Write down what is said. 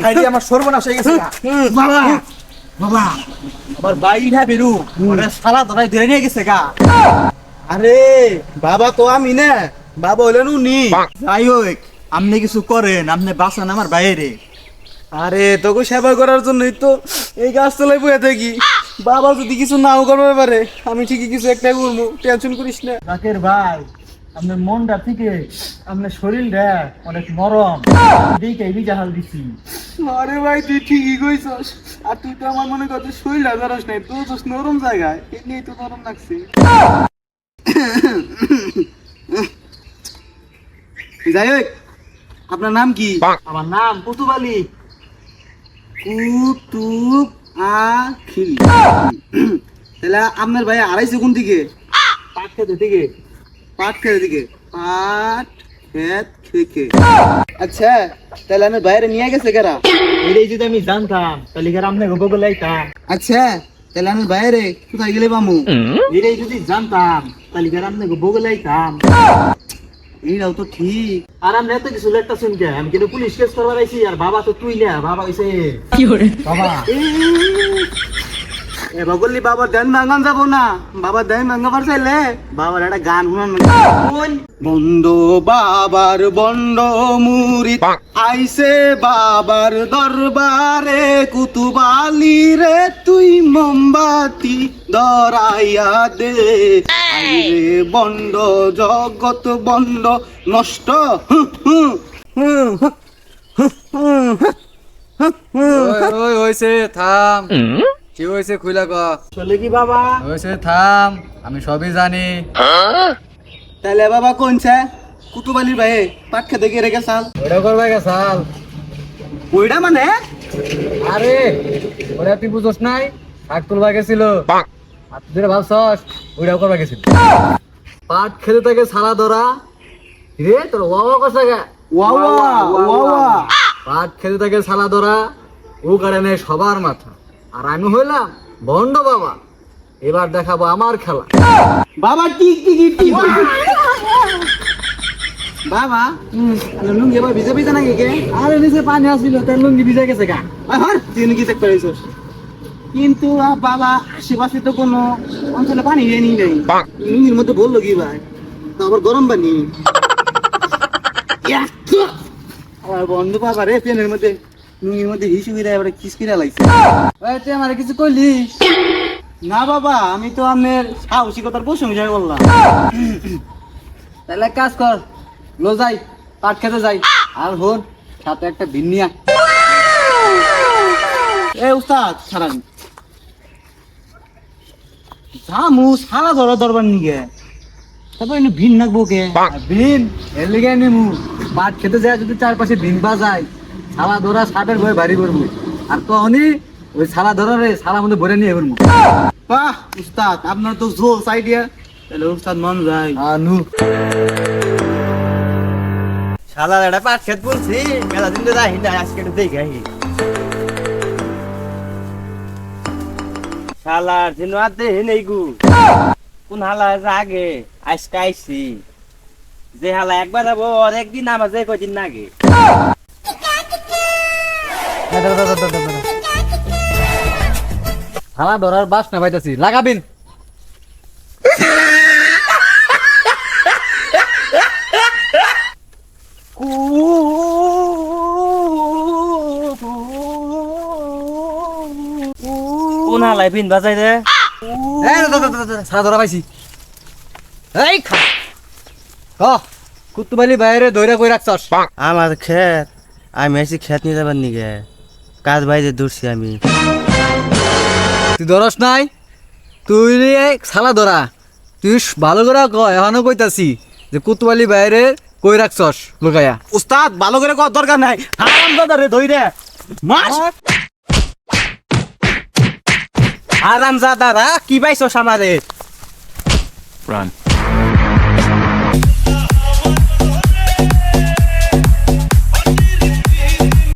ID আমার সর্বনাশ হয়ে গেছে বাবা বাবা আমার বাইরা বেরু ওরে সারা ধরাই ধরে নিয়ে গেছে গা আরে বাবা তো আমি না বাবা হইলেন উনি যাই হোক আপনি কিছু করেন আপনি বাঁচান আমার বাইরে আরে তোকে সেবা করার জন্যই তো এই গাছতলায় বয়ে থাকি বাবা যদি কিছু নাও করতে পারে আমি ঠিকই কিছু একটা করবো টেনশন করিস না জাকের ভাই আপনার মনটা থেকে আপনার শরীরটা অনেক নরম দিকে বিজাহাল দিছি আরে ভাই তুই ঠিকই কইছস আর তুই তো আমার মনে করছিস শরীর হাজারস নাই তুই তো নরম জায়গায় এমনি তো নরম লাগছে যাই হোক আপনার নাম কি আমার নাম কুতুব আলী কুতুব আখিল তাহলে আপনার ভাই আড়াইশো কোন দিকে পাট খেতে থেকে পাট খেতে দিকে পাট খেত থেকে আচ্ছা তাহলে আমার বাইরে নিয়ে গেছে কারা এটাই যদি আমি জানতাম তাহলে কি আর আপনি গোবর লাইতাম আচ্ছা তাহলে আমার বাইরে কোথায় গেলে বামু এটাই যদি জানতাম তাহলে কি আর আপনি গোবর লাইতাম এইটাও তো ঠিক আর আমরা এত কিছু লেটটা শুনকে আমি কিন্তু পুলিশ কেস করবার আইছি আর বাবা তো তুই না বাবা হইছে বাবা এ বগলি বাবার ধ্যান ভাঙান যাবো না বাবার ধ্যান ভাঙাবার চাইলে বাবার একটা গান শুনান বন্ড বাবার বন্ড মুড়ি আইসে বাবার দরবারে কুতুবালি রে তুই মোমবাতি ধরাইয়া দে আইরে বন্ড জগৎ বন্ড নষ্ট ওই হইছে থাম কি হইছে খুইলা ক চলে কি বাবা হইছে থাম আমি সবই জানি তাহলে বাবা কোনছে কুতুবালির ভাই পাট খেতে গিয়ে রেখে চাল ওটা করবা গেছাল ওইটা মানে আরে ওটা তুই বুঝোস নাই শাক তুলবা গেছিল আর তুই যেটা ভাবছস ওইটাও করবা গেছিল পাট খেতে থাকে সারা ধরা রে তোর ওয়া কষ্ট গা ওয়াওয়া ওয়াওয়া পাট খেতে থাকে সালা ধরা ও কারণে সবার মাথা আর আমি হইলাম ভন্ড বাবা এবার দেখাবো আমার খেলা বাবা টিক টিক টিক বাবা লুঙ্গি এবার ভিজে ভিজে নাকি কে আরে নিচে পানি আসছিল তার লুঙ্গি ভিজে গেছে গা আর তুই কি চেক করেছিস কিন্তু বাবা আশেপাশে তো কোনো অঞ্চলে পানি নেই নেই লুঙ্গির মধ্যে বললো কি ভাই তো আবার গরম পানি আবার বন্ধ বাবা রে পেনের মধ্যে লুঙ্গির মধ্যে হিসু করে এবার কিসকিরা লাগছে ওই তুই আমার কিছু কইলি না বাবা আমি তো আপনার সাহসিকতার প্রশংসা করলাম তাহলে এক কাজ কর লো যাই পাট খেতে যাই আর হন সাথে একটা ভিন্নিয়া এ উস্তাদ সারান জামু সারা ধরা দরবার নিগে তারপর এনে ভিন নাকবো কে ভিন এর লিগে নিমু পাট খেতে যায় যদি চারপাশে ভিন বাজায় সালা ধরা সাপের ভয় বাড়ি করবো আর তো অনি ওই সালা ধরা রে সালা মধ্যে ভরে নিয়ে করবো বাহ উস্তাদ আপনার তো জোস আইডিয়া তাহলে উস্তাদ মন যায় আনু শালা এটা পাট খেত বলছি মেলা দিন ধরে আহি না আজকে একটু দেখে আহি শালার দিন আতে নেই গু কোন হালা আগে আজকে আইছি যে হালা একবার যাবো আর একদিন আমার যে কদিন নাগে সালা ধরার বাস না পাইতাছি লাগাবিন কোন হালাই বিন বাজাই দে সালা ধরা পাইছি এই খা কুতুবালি বাইরে দইরা কই রাখছস আমার ক্ষেত আমি এসে ক্ষেত নিয়ে যাবার নিগে কাজ বাইরে দূরছি আমি তুই ধরস নাই তুই সালা ধরা তুই ভালো করে ক এখনো কইতাছি যে কুতুবালি বাইরে কই রাখছস লুকায়া উস্তাদ ভালো করে কর দরকার নাই হারাম দাদা রে ধইরে মাস আরাম জাদারা কি পাইছো সামারে Run.